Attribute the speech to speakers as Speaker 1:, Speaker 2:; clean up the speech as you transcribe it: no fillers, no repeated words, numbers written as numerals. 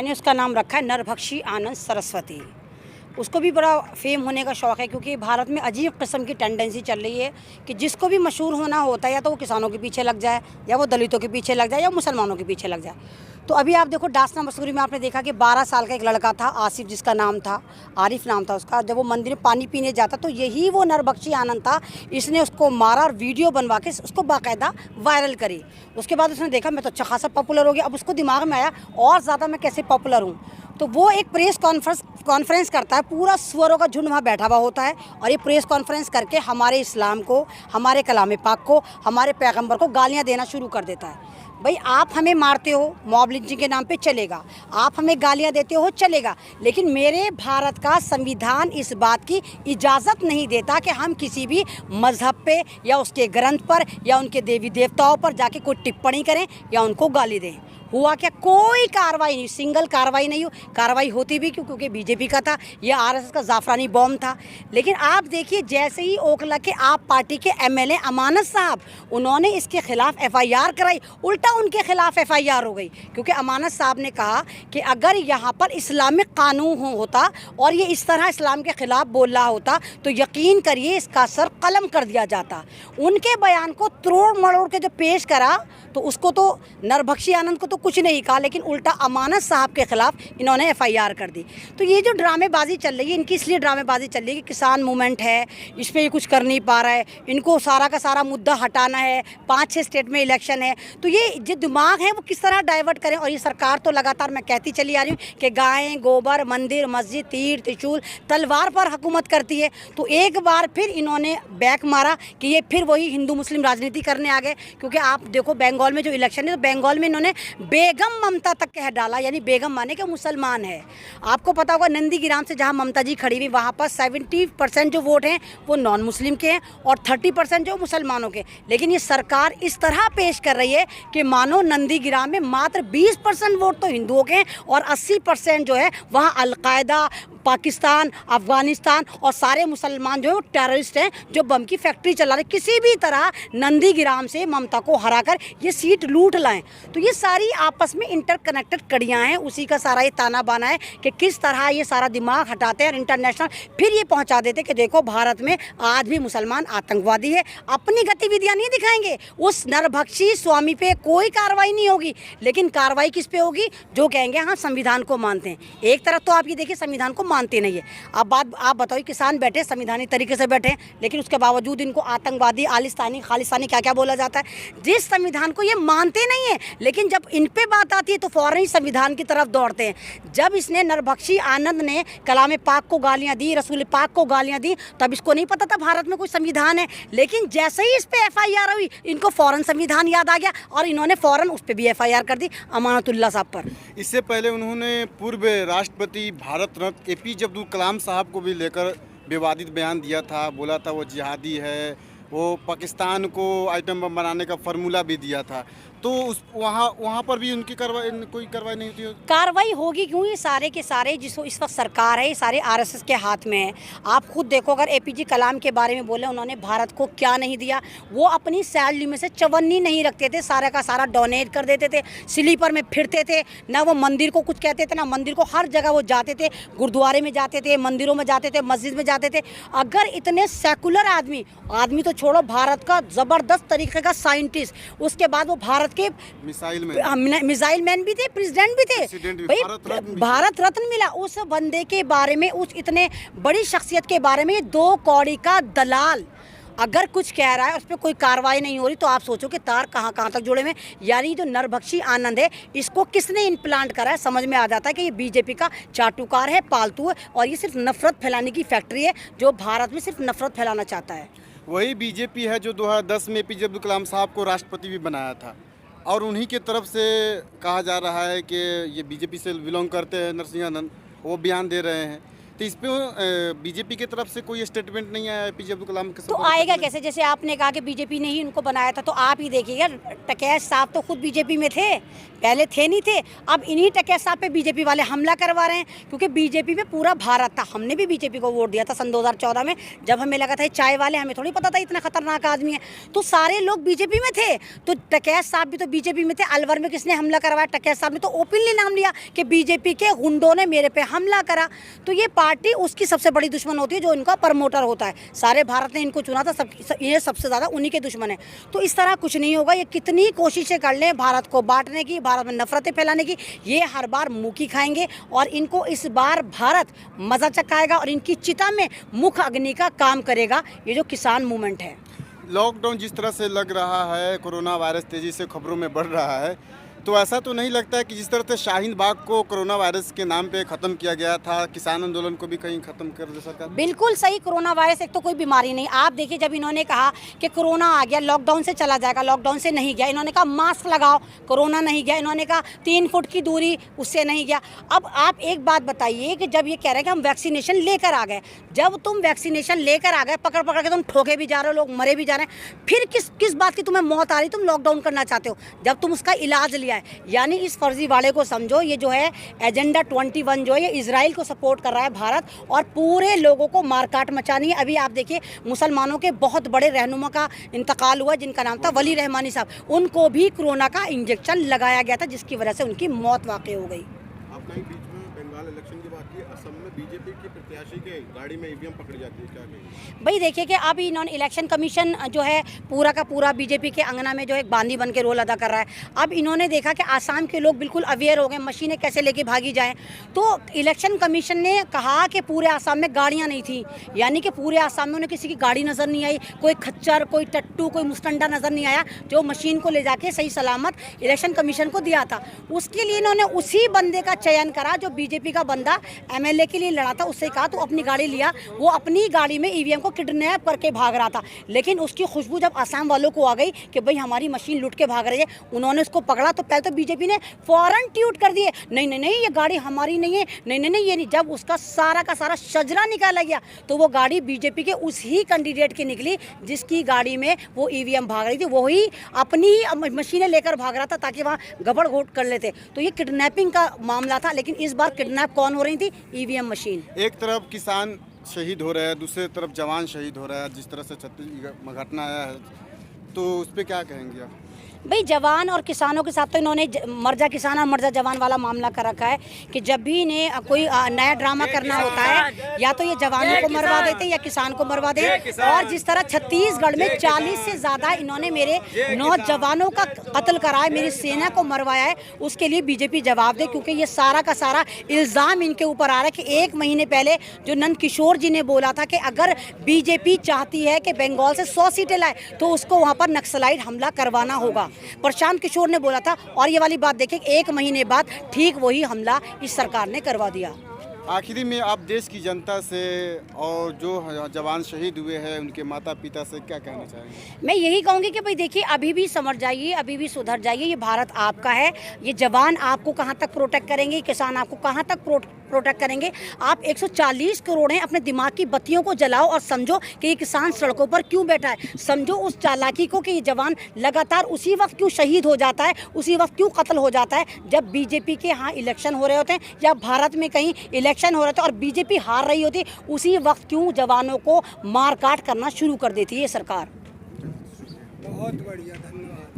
Speaker 1: मैंने उसका नाम रखा है नरभक्षी आनंद सरस्वती। उसको भी बड़ा फेम होने का शौक़ है, क्योंकि भारत में अजीब किस्म की टेंडेंसी चल रही है कि जिसको भी मशहूर होना होता है या तो वो किसानों के पीछे लग जाए, या वो दलितों के पीछे लग जाए, या मुसलमानों के पीछे लग जाए। तो अभी आप देखो डासना मसूरी में आपने देखा कि 12 साल का एक लड़का था, आसिफ जिसका नाम था, आरिफ नाम था उसका। जब वो मंदिर में पानी पीने जाता तो यही वो नरभक्षी आनंद था। इसने उसको मारा और वीडियो बनवा के उसको बाकायदा वायरल करी। उसके बाद उसने देखा मैं तो अच्छा खासा पॉपुलर हो गया। अब उसको दिमाग में आया और ज़्यादा मैं कैसे पॉपुलर हूँ, तो वो एक प्रेस कॉन्फ्रेंस करता है। पूरा सुअरों का झुंड वहाँ बैठा हुआ होता है और ये प्रेस कॉन्फ्रेंस करके हमारे इस्लाम को, हमारे कलाम पाक को, हमारे पैगंबर को गालियाँ देना शुरू कर देता है। भाई आप हमें मारते हो मॉब लिंचिंग के नाम पे, चलेगा। आप हमें गालियाँ देते हो, चलेगा। लेकिन मेरे भारत का संविधान इस बात की इजाज़त नहीं देता कि हम किसी भी मज़हब पे या उसके ग्रंथ पर या उनके देवी देवताओं पर जाके कोई टिप्पणी करें या उनको गाली दें। हुआ क्या? कोई कार्रवाई नहीं, सिंगल कार्रवाई नहीं हो। कार्रवाई होती भी क्यों? क्योंकि बीजेपी का था, यह आरएसएस का जाफरानी बॉम्ब था। लेकिन आप देखिए, जैसे ही ओखला के आप पार्टी के एमएलए अमानत साहब, उन्होंने इसके खिलाफ एफआईआर कराई, उल्टा उनके खिलाफ एफआईआर हो गई। क्योंकि अमानत साहब ने कहा कि अगर यहाँ पर इस्लामिक कानून होता और ये इस तरह इस्लाम के खिलाफ बोल रहा होता तो यकीन करिए इसका सर कलम कर दिया जाता। उनके बयान को तोड़ मरोड़ के जो पेश करा, तो उसको तो नरभक्षी आनंद को तो कुछ नहीं कहा, लेकिन उल्टा अमानत साहब के खिलाफ इन्होंने एफआईआर कर दी। तो ये जो ड्रामेबाजी चल रही है, इनकी इसलिए ड्रामेबाजी चल रही है कि किसान मूवमेंट है, इस पर ये कुछ कर नहीं पा रहा है, इनको सारा का सारा मुद्दा हटाना है, 5-6 स्टेट में इलेक्शन है। तो ये जो दिमाग है वो किस तरह डाइवर्ट करें। और ये सरकार तो लगातार मैं कहती चली आ रही हूँ कि गायें, गोबर, मंदिर, मस्जिद, तीर, त्रिशूल, तलवार पर हुकूमत करती है। तो एक बार फिर इन्होंने बैक मारा कि ये फिर वही हिंदू मुस्लिम राजनीति करने आ गए। क्योंकि आप देखो बंगाल में जो इलेक्शन है, तो बंगाल में इन्होंने बेगम ममता तक कह डाला, यानी बेगम माने कि मुसलमान है। आपको पता होगा नंदीग्राम से जहां ममता जी खड़ी हुई, वहां पर 70% जो वोट हैं वो नॉन मुस्लिम के हैं और 30% जो मुसलमानों के। लेकिन ये सरकार इस तरह पेश कर रही है कि मानो नंदीग्राम में मात्र 20% वोट तो हिंदुओं के हैं और 80% जो है वहाँ अलकायदा, पाकिस्तान, अफगानिस्तान और सारे मुसलमान जो है टेररिस्ट हैं जो बम की फैक्ट्री चला रहे। किसी भी तरह नंदीग्राम से ममता को हराकर ये सीट लूट लाएं। तो ये सारी आपस में इंटरकनेक्टेड कड़ियाँ हैं। उसी का सारा ये ताना बाना है कि किस तरह ये सारा दिमाग हटाते हैं और इंटरनेशनल फिर ये पहुंचा देते कि देखो भारत में आज भी मुसलमान आतंकवादी है। अपनी गतिविधियां नहीं दिखाएंगे, उस नरभक्षी स्वामी पे कोई कार्रवाई नहीं होगी। लेकिन कार्रवाई किस पे होगी? जो कहेंगे हाँ संविधान को मानते हैं। एक तरफ तो आप ये देखिए संविधान को मानते नहीं है। अब बात आप बताइए, किसान बैठे संवैधानिक तरीके से बैठे, लेकिन उसके बावजूद इनको आतंकवादी, आलिस्तानी, खालिस्तानी क्या क्या बोला जाता है। जिस संविधान को ये मानते नहीं है, लेकिन जब इन पे बात आती है तो फौरन ही संविधान की तरफ दौड़ते हैं। जब इसने नरभक्षी आनंद ने कलाम पाक को गालियां दी, रसूल पाक को गालियां दी, तब इसको नहीं पता था भारत में कोई संविधान है। लेकिन जैसे ही इस पे एफआईआर हुई, इनको फौरन संविधान याद आ गया और इन्होंने फौरन उस पर भी एफआईआर कर दी अमानतुल्लाह साहब पर।
Speaker 2: इससे पहले उन्होंने पूर्व राष्ट्रपति भारत रत्न एपीजे अब्दुल कलाम साहब को भी लेकर विवादित बयान दिया था। बोला था वो जिहादी है, वो पाकिस्तान को आइटम बम बनाने का फार्मूला भी दिया था। तो उस वहाँ पर भी उनकी कोई कार्रवाई नहीं होती।
Speaker 1: कार्रवाई होगी क्यों? ये सारे के सारे जिसको इस वक्त सरकार है, ये सारे आरएसएस के हाथ में है। आप खुद देखो, अगर एपीजे कलाम के बारे में बोले उन्होंने भारत को क्या नहीं दिया। वो अपनी सैलरी में से चवन्नी नहीं रखते थे, सारा का सारा डोनेट कर देते थे, स्लीपर में फिरते थे, ना वो मंदिर को कुछ कहते थे ना मंदिर को। हर जगह वो जाते थे, गुरुद्वारे में जाते थे, मंदिरों में जाते थे, मस्जिद में जाते थे। अगर इतने सेकुलर आदमी तो छोड़ो, भारत का ज़बरदस्त तरीके का साइंटिस्ट, उसके बाद वो भारत के मिसाइल मैन भी थे, प्रेसिडेंट भी थे, भाई भारत रत्न मिला। उस बंदे के बारे में, उस इतने बड़ी शख्सियत के बारे में 2 कौड़ी का दलाल अगर कुछ कह रहा है, उस पर कोई कार्रवाई नहीं हो रही, तो आप सोचो कि तार कहाँ कहाँ तक जुड़े हुए। यानी जो नरभक्षी आनंद है, इसको किसने इम्प्लांट करा है? समझ में आ जाता है कि ये बीजेपी का चाटुकार है, पालतू है और ये सिर्फ नफरत फैलाने की फैक्ट्री है, जो भारत में सिर्फ नफरत फैलाना चाहता है।
Speaker 2: वही बीजेपी है जो 2010 में एपीजे अब्दुल कलाम साहब को राष्ट्रपति भी बनाया था और उन्हीं की तरफ से कहा जा रहा है कि ये बीजेपी से बिलोंग करते हैं। नरसिंह आनंद वो बयान दे रहे हैं। तो इस पे बीजेपी की तरफ से कोई स्टेटमेंट नहीं आया एपीजे अब्दुल कलाम के
Speaker 1: तो
Speaker 2: support
Speaker 1: आएगा
Speaker 2: करने में?
Speaker 1: कैसे? जैसे आपने कहा कि बीजेपी ने ही उनको बनाया था, तो आप ही देखिएगा, टकैत साहब तो खुद बीजेपी में थे, पहले थे नहीं थे, अब इन्हीं टकैत साहब पे बीजेपी वाले हमला करवा रहे हैं, क्योंकि बीजेपी में पूरा भारत था। हमने भी बीजेपी को वोट दिया था सन 2014 में, जब हमें लगा था ये चाय वाले, हमें थोड़ी पता था इतना खतरनाक आदमी है। तो सारे लोग बीजेपी में थे, तो टकैत साहब भी तो बीजेपी में थे। अलवर में किसने हमला करवाया? टकैत साहब ने तो ओपनली नाम लिया कि बीजेपी के गुंडों ने मेरे पे हमला करा। तो ये पार्टी उसकी सबसे बड़ी दुश्मन होती है जो इनका प्रमोटर होता है। सारे भारत ने इनको चुना था, ये सबसे ज़्यादा उन्हीं के दुश्मन है। तो इस तरह कुछ नहीं होगा। ये कितनी कोशिशें कर लें भारत को बांटने की, भारत में नफरतें फैलाने की, ये हर बार मुँह खाएंगे और इनको इस बार भारत मज़ा चखाएगा और इनकी चिता में मुख अग्नि का काम करेगा ये जो किसान मूवमेंट है।
Speaker 2: लॉकडाउन जिस तरह से लग रहा है, कोरोना वायरस तेज़ी से खबरों में बढ़ रहा है, तो ऐसा तो नहीं लगता है कि जिस तरह से शाहीन बाग को कोरोना वायरस के नाम पे ख़त्म किया गया था, किसान आंदोलन को भी कहीं ख़त्म कर दे सरकार?
Speaker 1: बिल्कुल सही। कोरोना वायरस एक तो कोई बीमारी नहीं। आप देखिए, जब इन्होंने कहा कि कोरोना आ गया, लॉकडाउन से चला जाएगा, लॉकडाउन से नहीं गया। इन्होंने कहा मास्क लगाओ, कोरोना नहीं गया। इन्होंने कहा 3 फुट की दूरी, उससे नहीं गया। अब आप एक बात बताइए कि जब ये कह रहे हैं कि हम वैक्सीनेशन लेकर आ गए, जब तुम वैक्सीनेशन लेकर आ गए, पकड़ पकड़ के तुम ठोके भी जा रहे हो, लोग मरे भी जा रहे हैं, फिर किस बात की तुम्हें मौत आ रही? तुम लॉकडाउन करना चाहते हो जब तुम उसका इलाज लिया है। यानी इस फर्जीवाड़े को समझो, ये जो है एजेंडा 21 जो है, ये इजराइल को सपोर्ट कर रहा है भारत, और पूरे लोगों को मारकाट मचानी है। अभी आप देखिए, मुसलमानों के बहुत बड़े रहनुमा का इंतकाल हुआ जिनका नाम था वली रहमानी साहब, उनको भी कोरोना का इंजेक्शन लगाया गया था, जिसकी वजह से उनकी मौत वाकई हो गई।
Speaker 3: आपने बीच में बंगाल इलेक्शन की बात की, असम में बीजेपी की प्रत्याशी के गाड़ी में ईवीएम पकड़ी जाती है, क्या कहेंगे?
Speaker 1: भाई देखिए कि अब इन्होंने इलेक्शन कमीशन जो है पूरा का पूरा बीजेपी के अंगना में जो है बांदी बन के रोल अदा कर रहा है। अब इन्होंने देखा कि आसाम के लोग बिल्कुल अवेयर हो गए, मशीनें कैसे लेके भागी जाएं, तो इलेक्शन कमीशन ने कहा कि पूरे आसाम में गाड़ियां नहीं थी, यानी कि पूरे आसाम में उन्हें किसी की गाड़ी नज़र नहीं आई, कोई खच्चर, कोई टट्टू, कोई मुस्टंडा नज़र नहीं आया जो मशीन को ले जाके सही सलामत इलेक्शन कमीशन को दिया था। उसके लिए इन्होंने उसी बंदे का चयन करा जो बीजेपी का बंदा MLA के लिए लड़ा था, उससे कहा तो अपनी गाड़ी लिया, वो अपनी गाड़ी में ईवीएम को किडनैप करके भाग रहा था। लेकिन उसकी खुशबू जब आसाम वालों को आ गई कि भाई हमारी मशीन लूट के भाग रही है, उन्होंने उसको पकड़ा, तो पहले तो बीजेपी ने फौरन ट्वीट कर दिए, नहीं नहीं नहीं, ये गाड़ी हमारी नहीं है, नहीं नहीं नहीं, ये नहीं। जब उसका सारा का सारा शजरा निकाला गया तो वो गाड़ी बीजेपी के उस ही कैंडिडेट की निकली जिसकी गाड़ी में वो ईवीएम भाग रही थी, वही अपनी मशीनें लेकर भाग रहा था ताकि वहाँ गबड़ घोट कर लेते। तो ये किडनैपिंग का मामला था, लेकिन इस बार किडनैप कौन हो रही थी? EVM machine.
Speaker 2: एक तरफ किसान शहीद हो रहे हैं, दूसरी तरफ जवान शहीद हो रहा है, जिस तरह से छत्तीसगढ़ में घटना आया है, तो उस पर क्या कहेंगे आप?
Speaker 1: भाई जवान और किसानों के साथ तो इन्होंने मर्जा किसान और मर्जा जवान वाला मामला कर रखा है कि जब भी इन्हें कोई नया ड्रामा करना होता है, या तो ये जवानों को मरवा देते हैं या किसान को मरवा देते हैं। और जिस तरह छत्तीसगढ़ में 40 से ज़्यादा इन्होंने मेरे नौजवानों का कत्ल करा है, मेरी सेना को मरवाया है, उसके लिए बीजेपी जवाब दे, क्योंकि ये सारा का सारा इल्ज़ाम इनके ऊपर आ रहा है कि 1 महीने पहले जो नंद किशोर जी ने बोला था कि अगर बीजेपी चाहती है कि बंगाल से 100 सीटें लाए तो उसको वहाँ पर नक्सलाइट हमला करवाना होगा, प्रशांत किशोर ने बोला था। और ये वाली बात देखिए, 1 महीने बाद ठीक वही हमला इस सरकार ने करवा दिया।
Speaker 2: आखिरी में आप देश की जनता से और जो जवान शहीद हुए हैं उनके माता पिता से क्या कहना चाहेंगे?
Speaker 1: मैं यही कहूँगी कि भाई देखिए, अभी भी समझ जाइए, अभी भी सुधर जाइए। ये भारत आपका है, ये जवान आपको कहाँ तक प्रोटेक्ट करेंगे, किसान आपको कहाँ तक प्रोटेक्ट करेंगे। आप 140 करोड़ हैं, अपने दिमाग की बत्तियों को जलाओ और समझो कि ये किसान सड़कों पर क्यों बैठा है। समझो उस चालाकी को कि ये जवान लगातार उसी वक्त क्यों शहीद हो जाता है, उसी वक्त क्यों कत्ल हो जाता है जब बीजेपी के यहाँ इलेक्शन हो रहे होते हैं या भारत में कहीं इलेक्शन हो रहे थे और बीजेपी हार रही होती, उसी वक्त क्यों जवानों को मार काट करना शुरू कर देती है ये सरकार।
Speaker 4: बहुत बढ़िया, धन्यवाद।